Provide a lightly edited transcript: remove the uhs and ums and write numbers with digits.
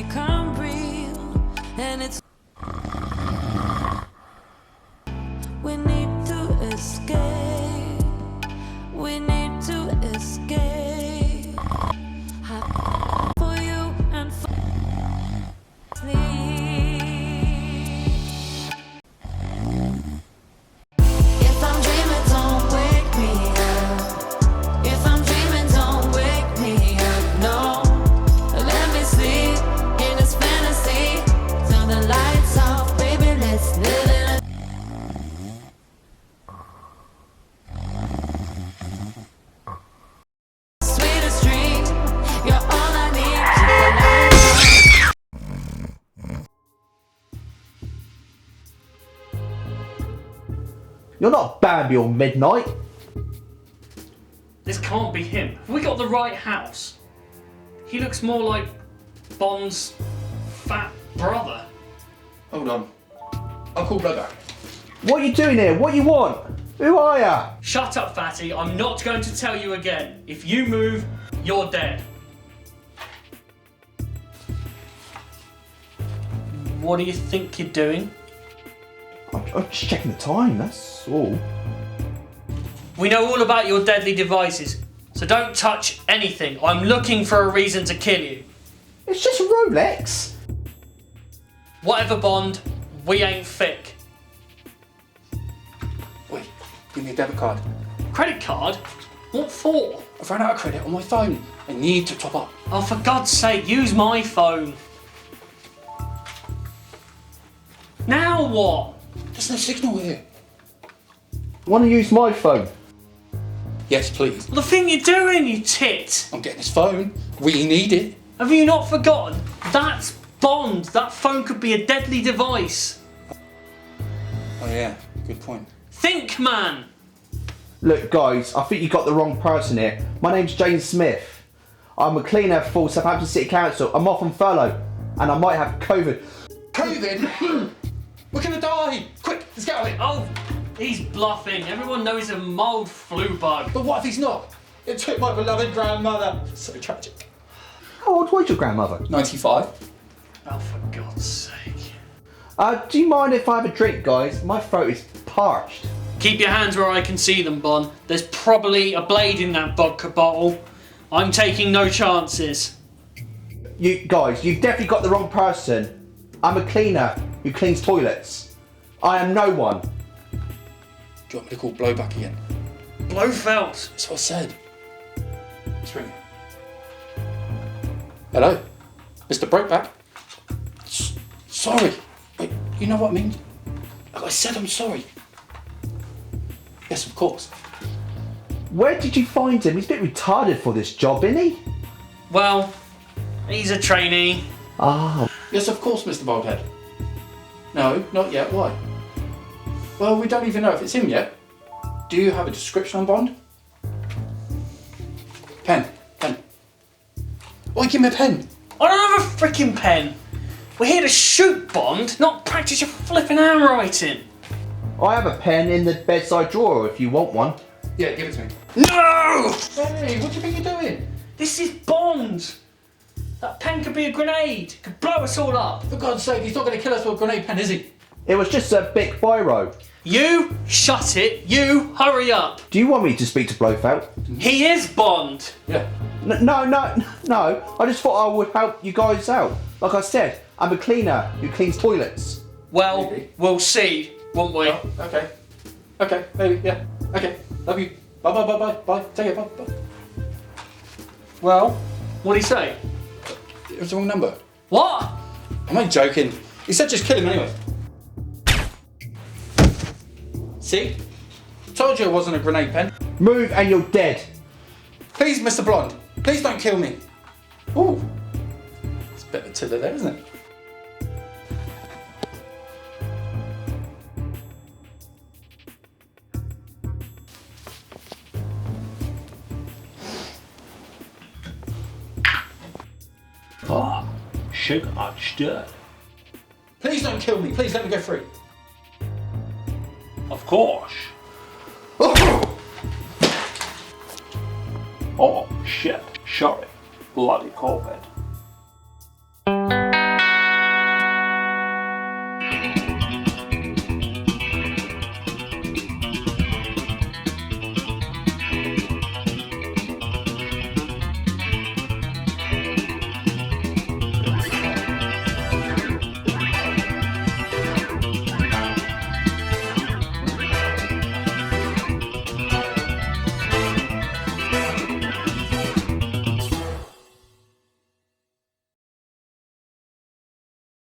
become real, and it's we need to escape. We need to escape. For you and for sleep. If I'm dreaming, don't wake me up. If I'm dreaming, don't wake me up. No, let me sleep in this fantasy. Turn the lights off, baby. Let's live in a sweetest dream. You're all I need. You're not Bambi or Midnight. This can't be him. Have we got the right house? He looks more like Bond's fat brother. Hold on. I'll call Blow back. What are you doing here? What you want? Who are ya? Shut up, fatty. I'm not going to tell you again. If you move, you're dead. What do you think you're doing? I'm just checking the time, that's all. We know all about your deadly devices, so don't touch anything. I'm looking for a reason to kill you. It's just a Rolex. Whatever, Bond, we ain't thick. Wait, give me a debit card. Credit card? What for? I've run out of credit on my phone. I need to top up. Oh, for God's sake, use my phone. Now what? There's no signal here. Want to use my phone? Yes, please. The thing you're doing, you tit. I'm getting his phone. We need it. Have you not forgotten? That's Bond. That phone could be a deadly device. Oh yeah, good point. Think, man. Look, guys, I think you got the wrong person here. My name's James Smith. I'm a cleaner for Southampton City Council. I'm off on furlough, and I might have COVID. COVID? We're gonna die! Quick, let's get out of here! Oh, he's bluffing. Everyone knows he's a mild flu bug. But what if he's not? It took my beloved grandmother. So tragic. How old was your grandmother? 95. Oh, for God's sake. Do you mind if I have a drink, guys? My throat is parched. Keep your hands where I can see them, Bond. There's probably a blade in that vodka bottle. I'm taking no chances. You guys, you've definitely got the wrong person. I'm a cleaner who cleans toilets. I am no one. Do you want me to call Blow back again? Blofeld. That's what I said. Let's ring it. Hello? Mr. Breakback? Sorry. Wait, you know what I mean? Like I said, I'm sorry. Yes, of course. Where did you find him? He's a bit retarded for this job, isn't he? Well, he's a trainee. Ah. Yes, of course, Mr. Baldhead. No, not yet. Why? Well, we don't even know if it's him yet. Do you have a description on Bond? Pen. Why give me a pen? I don't have a freaking pen. We're here to shoot Bond, not practice your flipping handwriting. I have a pen in the bedside drawer if you want one. Yeah, give it to me. No! Hey, what do you think you're doing? This is Bond. That pen could be a grenade. Could blow us all up. For God's sake, he's not going to kill us with a grenade pen, is he? It was just a big biro. You shut it. You hurry up. Do you want me to speak to Blofeld? He is Bond. Yeah. No. I just thought I would help you guys out. Like I said, I'm a cleaner who cleans toilets. Well, Maybe. we'll see, won't we? Oh, okay. Okay, maybe, yeah. Okay, love you. Bye. Take it, bye. Well, what'd he say? It was the wrong number. What? I'm only joking. He said just kill him anyway. See? Told you it wasn't a grenade pen. Move and you're dead. Please, Mr. Blonde. Please don't kill me. Ooh. It's a bit of a tiller there, isn't it? Oh, sugar not stirred. Please don't kill me. Please let me go free. Of course. Oh shit, sorry. Bloody COVID.